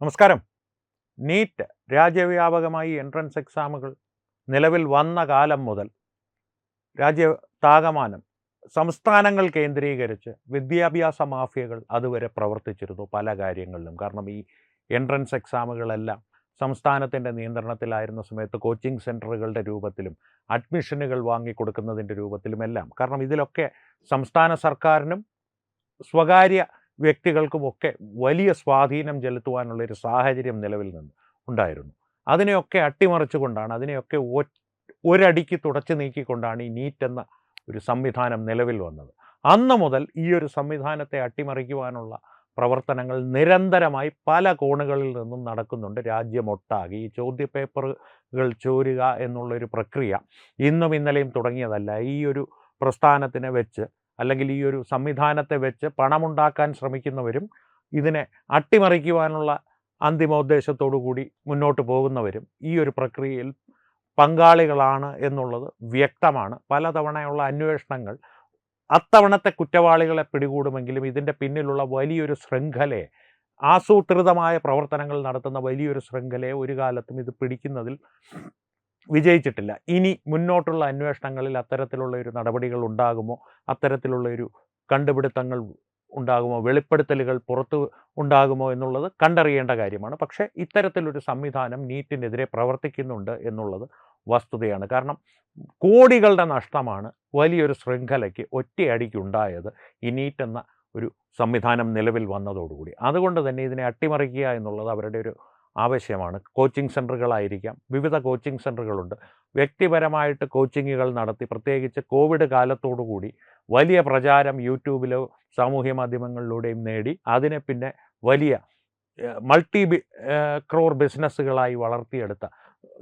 നമസ്കാരം. നീറ്റ് രാജ്യവ്യാപകമായി എൻട്രൻസ് എക്സാമുകൾ നിലവിൽ വന്ന കാലം മുതൽ രാജ്യത്താകമാനം സംസ്ഥാനങ്ങൾ കേന്ദ്രീകരിച്ച് വിദ്യാഭ്യാസ മാഫിയകൾ അതുവരെ പ്രവർത്തിച്ചിരുന്നു പല കാര്യങ്ങളിലും. കാരണം ഈ എൻട്രൻസ് എക്സാമുകളെല്ലാം സംസ്ഥാനത്തിൻ്റെ നിയന്ത്രണത്തിലായിരുന്ന സമയത്ത് കോച്ചിങ് സെൻറ്ററുകളുടെ രൂപത്തിലും അഡ്മിഷനുകൾ വാങ്ങിക്കൊടുക്കുന്നതിൻ്റെ രൂപത്തിലുമെല്ലാം, കാരണം ഇതിലൊക്കെ സംസ്ഥാന സർക്കാരിനും സ്വകാര്യ വ്യക്തികൾക്കുമൊക്കെ വലിയ സ്വാധീനം ചെലുത്തുവാനുള്ളൊരു സാഹചര്യം നിലവിൽ നിന്ന് ഉണ്ടായിരുന്നു. അതിനെയൊക്കെ അട്ടിമറിച്ചുകൊണ്ടാണ്, അതിനെയൊക്കെ ഒരടിക്ക് തുടച്ചു നീക്കിക്കൊണ്ടാണ് ഈ നീറ്റ് എന്ന ഒരു സംവിധാനം നിലവിൽ വന്നത്. അന്ന് മുതൽ ഈ ഒരു സംവിധാനത്തെ അട്ടിമറിക്കുവാനുള്ള പ്രവർത്തനങ്ങൾ നിരന്തരമായി പല കോണുകളിൽ നിന്നും നടക്കുന്നുണ്ട് രാജ്യമൊട്ടാകെ. ഈ ചോദ്യപേപ്പറുകൾ ചോരുക എന്നുള്ളൊരു പ്രക്രിയ ഇന്നും ഇന്നലെയും തുടങ്ങിയതല്ല. ഈ ഒരു പ്രസ്ഥാനത്തിനെ വെച്ച്, അല്ലെങ്കിൽ ഈ ഒരു സംവിധാനത്തെ വെച്ച് പണമുണ്ടാക്കാൻ ശ്രമിക്കുന്നവരും ഇതിനെ അട്ടിമറിക്കുവാനുള്ള അന്തിമോദ്ദേശത്തോടു കൂടി മുന്നോട്ട് പോകുന്നവരും ഈ ഒരു പ്രക്രിയയിൽ പങ്കാളികളാണ് എന്നുള്ളത് വ്യക്തമാണ്. പലതവണയുള്ള അന്വേഷണങ്ങൾ അത്തവണത്തെ കുറ്റവാളികളെ പിടികൂടുമെങ്കിലും ഇതിൻ്റെ പിന്നിലുള്ള വലിയൊരു ശൃംഖലയെ, ആസൂത്രിതമായ പ്രവർത്തനങ്ങൾ നടത്തുന്ന വലിയൊരു ശൃംഖലയെ ഒരു കാലത്തും ഇത് പിടിക്കുന്നതിൽ വിജയിച്ചിട്ടില്ല. ഇനി മുന്നോട്ടുള്ള അന്വേഷണങ്ങളിൽ അത്തരത്തിലുള്ള ഒരു നടപടികൾ ഉണ്ടാകുമോ, അത്തരത്തിലുള്ള ഒരു കണ്ടുപിടുത്തങ്ങൾ ഉണ്ടാകുമോ, വെളിപ്പെടുത്തലുകൾ പുറത്ത് ഉണ്ടാകുമോ എന്നുള്ളത് കണ്ടറിയേണ്ട കാര്യമാണ്. പക്ഷേ ഇത്തരത്തിലൊരു സംവിധാനം നീറ്റിനെതിരെ പ്രവർത്തിക്കുന്നുണ്ട് എന്നുള്ളത് വസ്തുതയാണ്. കാരണം കോടികളുടെ നഷ്ടമാണ് വലിയൊരു ശൃംഖലയ്ക്ക് ഒറ്റയടിക്കുണ്ടായത് ഈ നീറ്റ് എന്ന ഒരു സംവിധാനം നിലവിൽ വന്നതോടുകൂടി. അതുകൊണ്ട് തന്നെ ഇതിനെ അട്ടിമറിക്കുക എന്നുള്ളത് അവരുടെ ഒരു ആവശ്യമാണ്. കോച്ചിങ് സെൻറ്ററുകളായിരിക്കാം, വിവിധ കോച്ചിങ് സെൻറ്ററുകളുണ്ട്. വ്യക്തിപരമായിട്ട് കോച്ചിങ്ങുകൾ നടത്തി, പ്രത്യേകിച്ച് കോവിഡ് കാലത്തോടുകൂടി വലിയ പ്രചാരം യൂട്യൂബിലോ സാമൂഹ്യ മാധ്യമങ്ങളിലൂടെയും നേടി അതിനെ പിന്നെ വലിയ മൾട്ടി ക്രോർ ബിസിനസ്സുകളായി വളർത്തിയെടുത്ത,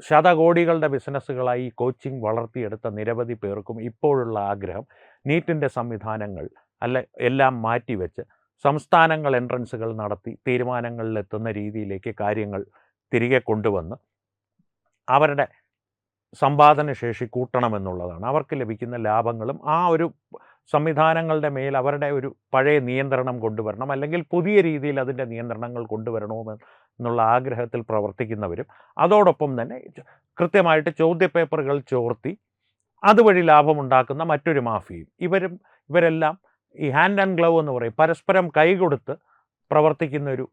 ശതകോടികളുടെ ബിസിനസ്സുകളായി കോച്ചിങ് വളർത്തിയെടുത്ത നിരവധി പേർക്കും ഇപ്പോഴുള്ള ആഗ്രഹം നീറ്റിൻ്റെ സംവിധാനങ്ങൾ എല്ലാം മാറ്റിവെച്ച് സംസ്ഥാനങ്ങൾ എൻട്രൻസുകൾ നടത്തി തീരുമാനങ്ങളിലെത്തുന്ന രീതിയിലേക്ക് കാര്യങ്ങൾ തിരികെ കൊണ്ടുവന്ന് അവരുടെ സമ്പാദന ശേഷി കൂട്ടണമെന്നുള്ളതാണ്. അവർക്ക് ലഭിക്കുന്ന ലാഭങ്ങളും ആ ഒരു സംവിധാനങ്ങളുടെ മേൽ അവരുടെ ഒരു പഴയ നിയന്ത്രണം കൊണ്ടുവരണം, അല്ലെങ്കിൽ പുതിയ രീതിയിൽ അതിൻ്റെ നിയന്ത്രണങ്ങൾ കൊണ്ടുവരണമെന്നുള്ള ആഗ്രഹത്തിൽ പ്രവർത്തിക്കുന്നവരും അതോടൊപ്പം തന്നെ കൃത്യമായിട്ട് ചോദ്യപേപ്പറുകൾ ചോർത്തി അതുവഴി ലാഭമുണ്ടാക്കുന്ന മറ്റൊരു മാഫിയും, ഇവരെല്ലാം ഈ ഹാൻഡ് ആൻഡ് ഗ്ലൗ എന്ന് പറയും, പരസ്പരം കൈകൊടുത്ത് പ്രവർത്തിക്കുന്ന ഒരു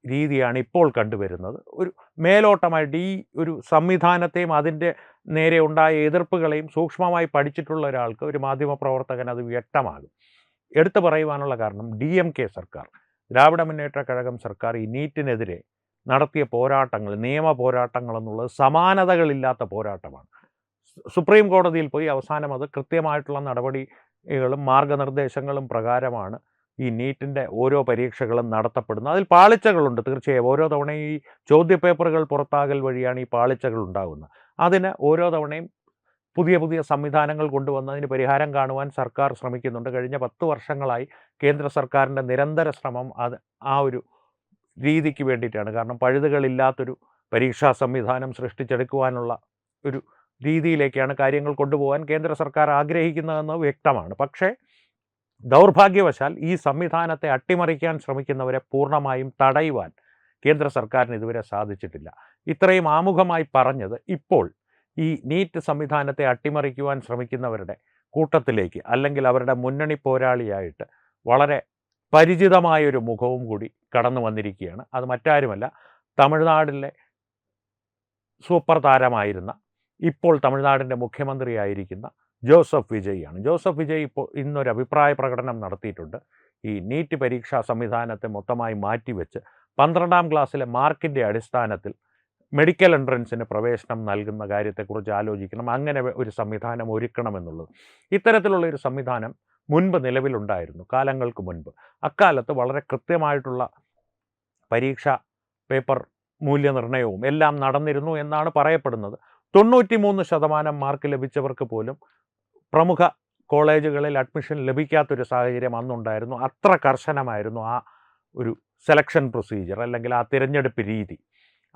രീതിയാണ് ഇപ്പോൾ കണ്ടുവരുന്നത്. ഒരു മേലോട്ടമായിട്ട് ഈ ഒരു സംവിധാനത്തെയും അതിൻ്റെ നേരെ ഉണ്ടായ എതിർപ്പുകളെയും സൂക്ഷ്മമായി പഠിച്ചിട്ടുള്ള ഒരാൾക്ക്, ഒരു മാധ്യമപ്രവർത്തകൻ, അത് വ്യക്തമാകും. എടുത്തു പറയുവാനുള്ള കാരണം DMK സർക്കാർ, ദ്രാവിഡ മുന്നേറ്റ കഴകം സർക്കാർ ഈ നീറ്റിനെതിരെ നടത്തിയ പോരാട്ടങ്ങൾ, നിയമ പോരാട്ടങ്ങൾ എന്നുള്ളത് സമാനതകളില്ലാത്ത പോരാട്ടമാണ്. സുപ്രീം കോടതിയിൽ പോയി അവസാനം അത് കൃത്യമായിട്ടുള്ള നടപടികളും മാർഗനിർദ്ദേശങ്ങളും പ്രകാരമാണ് ഈ നീറ്റിൻ്റെ ഓരോ പരീക്ഷകളും നടത്തപ്പെടുന്നത്. അതിൽ പാളിച്ചകളുണ്ട് തീർച്ചയായും. ഓരോ തവണയും ഈ ചോദ്യപേപ്പറുകൾ പുറത്താകൽ വഴിയാണ് ഈ പാളിച്ചകൾ ഉണ്ടാകുന്നത്. അതിന് ഓരോ തവണയും പുതിയ പുതിയ സംവിധാനങ്ങൾ കൊണ്ടുവന്നതിന് പരിഹാരം കാണുവാൻ സർക്കാർ ശ്രമിക്കുന്നുണ്ട്. കഴിഞ്ഞ 10 വർഷങ്ങളായി കേന്ദ്ര സർക്കാരിൻ്റെ നിരന്തര ശ്രമം ആ ഒരു രീതിക്ക് വേണ്ടിയിട്ടാണ്. കാരണം പഴുതുകളില്ലാത്തൊരു പരീക്ഷാ സംവിധാനം സൃഷ്ടിച്ചെടുക്കുവാനുള്ള ഒരു രീതിയിലേക്കാണ് കാര്യങ്ങൾ കൊണ്ടുപോകാൻ കേന്ദ്ര സർക്കാർ ആഗ്രഹിക്കുന്നതെന്ന് വ്യക്തമാണ്. പക്ഷേ ദൗർഭാഗ്യവശാൽ ഈ സംവിധാനത്തെ അട്ടിമറിക്കാൻ ശ്രമിക്കുന്നവരെ പൂർണ്ണമായും തടയുവാൻ കേന്ദ്ര സർക്കാരിന് ഇതുവരെ സാധിച്ചിട്ടില്ല. ഇത്രയും ആമുഖമായി പറഞ്ഞത് ഇപ്പോൾ ഈ നീറ്റ് സംവിധാനത്തെ അട്ടിമറിക്കുവാൻ ശ്രമിക്കുന്നവരുടെ കൂട്ടത്തിലേക്ക്, അല്ലെങ്കിൽ അവരുടെ മുന്നണി പോരാളിയായിട്ട് വളരെ പരിചിതമായൊരു മുഖവും കൂടി കടന്നു വന്നിരിക്കുകയാണ്. അത് മറ്റാരുമല്ല, തമിഴ്നാടിലെ സൂപ്പർ താരമായിരുന്ന, ഇപ്പോൾ തമിഴ്നാടിൻ്റെ മുഖ്യമന്ത്രിയായിരിക്കുന്ന ജോസഫ് വിജയാണ്. ജോസഫ് വിജയ് ഇപ്പോൾ ഇന്നൊരു അഭിപ്രായ പ്രകടനം നടത്തിയിട്ടുണ്ട്. ഈ നീറ്റ് പരീക്ഷാ സംവിധാനത്തെ മൊത്തമായി മാറ്റിവെച്ച് 12ാം ക്ലാസ്സിലെ മാർക്കിൻ്റെ അടിസ്ഥാനത്തിൽ മെഡിക്കൽ എൻട്രൻസിന് പ്രവേശനം നൽകുന്ന കാര്യത്തെക്കുറിച്ച് ആലോചിക്കണം, അങ്ങനെ ഒരു സംവിധാനം ഒരുക്കണമെന്നുള്ളത്. ഇത്തരത്തിലുള്ള ഒരു സംവിധാനം മുൻപ് നിലവിലുണ്ടായിരുന്നു, കാലങ്ങൾക്ക് മുൻപ്. അക്കാലത്ത് വളരെ കൃത്യമായിട്ടുള്ള പരീക്ഷാ പേപ്പർ മൂല്യനിർണ്ണയവും എല്ലാം നടന്നിരുന്നു എന്നാണ് പറയപ്പെടുന്നത്. 93% മാർക്ക് ലഭിച്ചവർക്ക് പോലും പ്രമുഖ കോളേജുകളിൽ അഡ്മിഷൻ ലഭിക്കാത്തൊരു സാഹചര്യം അന്നുണ്ടായിരുന്നു. അത്ര കർശനമായിരുന്നു ആ ഒരു സെലക്ഷൻ പ്രൊസീജിയർ, അല്ലെങ്കിൽ ആ തിരഞ്ഞെടുപ്പ് രീതി.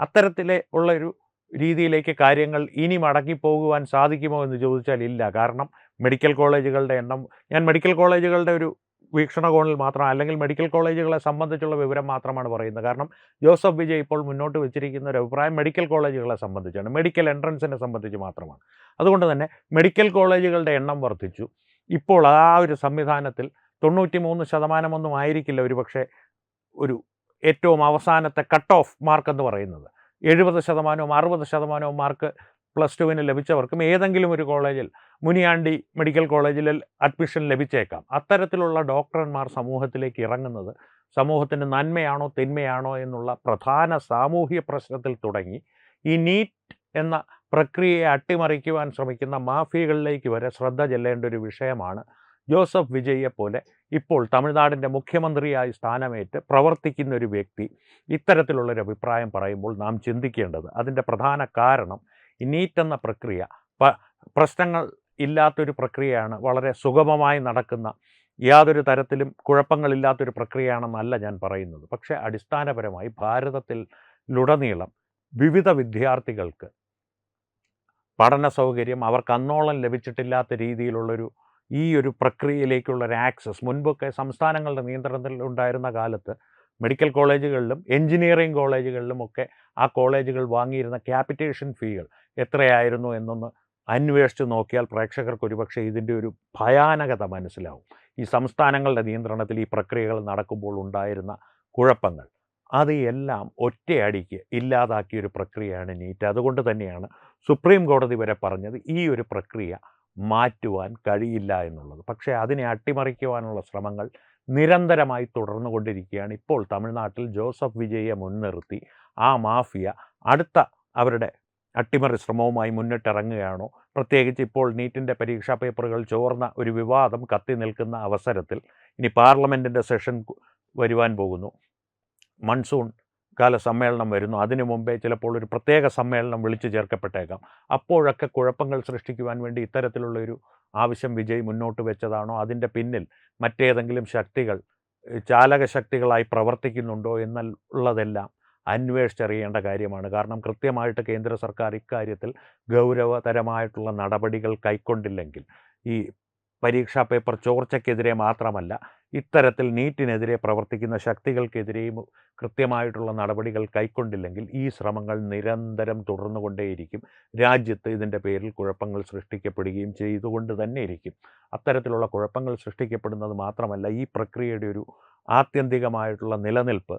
അത്തരത്തിലെ ഉള്ളൊരു രീതിയിലേക്ക് കാര്യങ്ങൾ ഇനി മടങ്ങിപ്പോകുവാൻ സാധിക്കുമോ എന്ന് ചോദിച്ചാൽ ഇല്ല. കാരണം മെഡിക്കൽ കോളേജുകളുടെ എണ്ണം, ഞാൻ മെഡിക്കൽ കോളേജുകളുടെ ഒരു വീക്ഷണകോണിൽ മാത്രം, അല്ലെങ്കിൽ മെഡിക്കൽ കോളേജുകളെ സംബന്ധിച്ചുള്ള വിവരം മാത്രമാണ് പറയുന്നത്. കാരണം ജോസഫ് വിജയ് ഇപ്പോൾ മുന്നോട്ട് വെച്ചിരിക്കുന്ന ഒരു അഭിപ്രായം മെഡിക്കൽ കോളേജുകളെ സംബന്ധിച്ചാണ്, മെഡിക്കൽ എൻട്രൻസിനെ സംബന്ധിച്ച് മാത്രമാണ്. അതുകൊണ്ട് തന്നെ മെഡിക്കൽ കോളേജുകളുടെ എണ്ണം വർദ്ധിച്ചു. ഇപ്പോൾ ആ ഒരു സംവിധാനത്തിൽ 93% ഒന്നും ആയിരിക്കില്ല ഒരുപക്ഷെ ഒരു ഏറ്റവും അവസാനത്തെ കട്ട് ഓഫ് മാർക്ക് എന്ന് പറയുന്നത്. 70%, 60% മാർക്ക് +2 ലഭിച്ചവർക്കും ഏതെങ്കിലും ഒരു കോളേജിൽ, മുനിയാണ്ടി മെഡിക്കൽ കോളേജിൽ അഡ്മിഷൻ ലഭിച്ചേക്കാം. അത്തരത്തിലുള്ള ഡോക്ടർമാർ സമൂഹത്തിലേക്ക് ഇറങ്ങുന്നത് സമൂഹത്തിന് നന്മയാണോ തിന്മയാണോ എന്നുള്ള പ്രധാന സാമൂഹ്യ പ്രശ്നത്തിൽ തുടങ്ങി ഈ നീറ്റ് എന്ന പ്രക്രിയയെ അട്ടിമറിക്കുവാൻ ശ്രമിക്കുന്ന മാഫിയകളിലേക്ക് വരെ ശ്രദ്ധ ചെല്ലേണ്ട ഒരു വിഷയമാണ്. ജോസഫ് വിജയിയെപ്പോലെ ഇപ്പോൾ തമിഴ്നാടിൻ്റെ മുഖ്യമന്ത്രിയായി സ്ഥാനമേറ്റ് പ്രവർത്തിക്കുന്ന ഒരു വ്യക്തി ഇത്തരത്തിലുള്ളൊരു അഭിപ്രായം പറയുമ്പോൾ നാം ചിന്തിക്കേണ്ടത്, അതിൻ്റെ പ്രധാന കാരണം ഈ നീറ്റ് എന്ന പ്രക്രിയ പ്രശ്നങ്ങൾ ഇല്ലാത്തൊരു പ്രക്രിയയാണ്, വളരെ സുഗമമായി നടക്കുന്ന, യാതൊരു തരത്തിലും കുഴപ്പങ്ങളില്ലാത്തൊരു പ്രക്രിയയാണെന്നല്ല ഞാൻ പറയുന്നത്. പക്ഷേ അടിസ്ഥാനപരമായി ഭാരതത്തിലുടനീളം വിവിധ വിദ്യാർത്ഥികൾക്ക് പഠന സൗകര്യം അവർക്ക് അന്നോളം ലഭിച്ചിട്ടില്ലാത്ത രീതിയിലുള്ളൊരു ഈ ഒരു പ്രക്രിയയിലേക്കുള്ളൊരു ആക്സസ് മുൻപൊക്കെ സംസ്ഥാനങ്ങളുടെ നിയന്ത്രണത്തിൽ ഉണ്ടായിരുന്ന കാലത്ത് മെഡിക്കൽ കോളേജുകളിലും എഞ്ചിനീയറിംഗ് കോളേജുകളിലുമൊക്കെ ആ കോളേജുകൾ വാങ്ങിയിരുന്ന ക്യാപിറ്റേഷൻ ഫീകൾ എത്രയായിരുന്നു എന്നൊന്ന് അന്വേഷിച്ച് നോക്കിയാൽ പ്രേക്ഷകർക്ക് ഒരുപക്ഷെ ഇതിൻ്റെ ഒരു ഭയാനകത മനസ്സിലാവും. ഈ സംസ്ഥാനങ്ങളുടെ നിയന്ത്രണത്തിൽ ഈ പ്രക്രിയകൾ നടക്കുമ്പോൾ ഉണ്ടായിരുന്ന കുഴപ്പങ്ങൾ അത് എല്ലാം ഒറ്റയടിക്ക് ഇല്ലാതാക്കിയൊരു പ്രക്രിയയാണ് നീറ്റ്. അതുകൊണ്ട് തന്നെയാണ് സുപ്രീം കോടതി വരെ പറഞ്ഞത് ഈ ഒരു പ്രക്രിയ മാറ്റുവാൻ കഴിയില്ല എന്നുള്ളത്. പക്ഷേ അതിനെ അട്ടിമറിക്കുവാനുള്ള ശ്രമങ്ങൾ നിരന്തരമായി തുടർന്നുകൊണ്ടിരിക്കുകയാണ്. ഇപ്പോൾ തമിഴ്നാട്ടിൽ ജോസഫ് വിജയിയെ മുൻനിർത്തി ആ മാഫിയ അടുത്ത അവരുടെ അട്ടിമറി ശ്രമവുമായി മുന്നിട്ടിറങ്ങുകയാണോ? പ്രത്യേകിച്ച് ഇപ്പോൾ നീറ്റിൻ്റെ പരീക്ഷാ പേപ്പറുകൾ ചോർന്ന ഒരു വിവാദം കത്തി നിൽക്കുന്ന അവസരത്തിൽ ഇനി പാർലമെൻറ്റിൻ്റെ സെഷൻ വരുവാൻ പോകുന്നു, മൺസൂൺ കാല സമ്മേളനം വരുന്നു, അതിനു മുമ്പേ ചിലപ്പോൾ ഒരു പ്രത്യേക സമ്മേളനം വിളിച്ചു ചേർക്കപ്പെട്ടേക്കാം. അപ്പോഴൊക്കെ കുഴപ്പങ്ങൾ സൃഷ്ടിക്കുവാൻ വേണ്ടി ഇത്തരത്തിലുള്ളൊരു ആവശ്യം വിജയ് മുന്നോട്ട് വെച്ചതാണോ? അതിൻ്റെ പിന്നിൽ മറ്റേതെങ്കിലും ശക്തികൾ ചാലക ശക്തികളായി പ്രവർത്തിക്കുന്നുണ്ടോ എന്നുള്ളതെല്ലാം അന്വേഷിച്ചറിയേണ്ട കാര്യമാണ്. കാരണം കൃത്യമായിട്ട് കേന്ദ്ര സർക്കാർ ഇക്കാര്യത്തിൽ ഗൗരവതരമായിട്ടുള്ള നടപടികൾ കൈക്കൊണ്ടില്ലെങ്കിൽ, ഈ പരീക്ഷാ പേപ്പർ ചോർച്ചയ്ക്കെതിരെ മാത്രമല്ല ഇത്തരത്തിൽ നീറ്റിനെതിരെ പ്രവർത്തിക്കുന്ന ശക്തികൾക്കെതിരെയും കൃത്യമായിട്ടുള്ള നടപടികൾ കൈക്കൊണ്ടില്ലെങ്കിൽ ഈ ശ്രമങ്ങൾ നിരന്തരം തുടർന്നുകൊണ്ടേയിരിക്കും. രാജ്യത്ത് ഇതിൻ്റെ പേരിൽ കുഴപ്പങ്ങൾ സൃഷ്ടിക്കപ്പെടുകയും ചെയ്തുകൊണ്ട് തന്നെ ഇരിക്കും. അത്തരത്തിലുള്ള കുഴപ്പങ്ങൾ സൃഷ്ടിക്കപ്പെടുന്നത് മാത്രമല്ല, ഈ പ്രക്രിയയുടെ ഒരു ആത്യന്തികമായിട്ടുള്ള നിലനിൽപ്പ്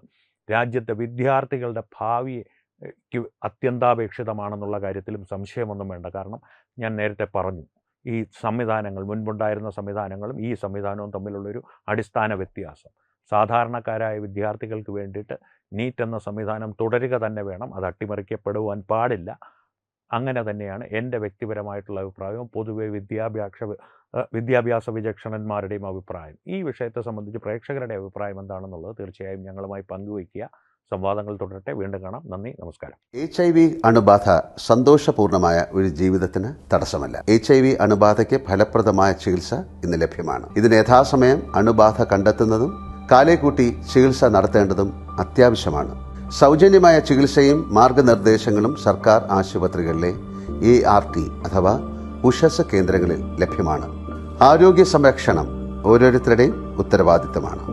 രാജ്യത്തെ വിദ്യാർത്ഥികളുടെ ഭാവിക്ക് അത്യന്താപേക്ഷിതമാണെന്നുള്ള കാര്യത്തിലും സംശയമൊന്നും വേണ്ട. കാരണം ഞാൻ നേരത്തെ പറഞ്ഞു, ഈ സംവിധാനങ്ങൾ, മുൻപുണ്ടായിരുന്ന സംവിധാനങ്ങളും ഈ സംവിധാനവും തമ്മിലുള്ളൊരു അടിസ്ഥാന വ്യത്യാസം. സാധാരണക്കാരായ വിദ്യാർത്ഥികൾക്ക് വേണ്ടിയിട്ട് നീറ്റ് എന്ന സംവിധാനം തുടരുക തന്നെ വേണം, അത് അട്ടിമറിക്കപ്പെടുവാൻ പാടില്ല. അങ്ങനെ തന്നെയാണ് എൻ്റെ വ്യക്തിപരമായിട്ടുള്ള അഭിപ്രായവും പൊതുവെ വിദ്യാഭ്യാസ വിചക്ഷണന്മാരുടെയും അഭിപ്രായം. ഈ വിഷയത്തെ സംബന്ധിച്ച് പ്രേക്ഷകരുടെ അഭിപ്രായം എന്താണെന്നുള്ളത് തീർച്ചയായും ഞങ്ങളുമായി പങ്കുവയ്ക്കുക. സംവാദങ്ങൾ തുടരട്ടെ. വീണ്ടും കാണാം. നന്ദി, നമസ്കാരം. HIV അണുബാധ സന്തോഷപൂർണമായ ഒരു ജീവിതത്തിന് തടസ്സമല്ല. HIV അണുബാധയ്ക്ക് ഫലപ്രദമായ ചികിത്സ ഇന്ന് ലഭ്യമാണ്. ഇതിന് യഥാസമയം അണുബാധ കണ്ടെത്തുന്നതും കാലേക്കൂട്ടി ചികിത്സ നടത്തേണ്ടതും അത്യാവശ്യമാണ്. സൗജന്യമായ ചികിത്സയും മാർഗനിർദ്ദേശങ്ങളും സർക്കാർ ആശുപത്രികളിലെ ART അഥവാ ഉഷസ് കേന്ദ്രങ്ങളിൽ ലഭ്യമാണ്. ആരോഗ്യ സംരക്ഷണം ഓരോരുത്തരുടെയും ഉത്തരവാദിത്തമാണ്.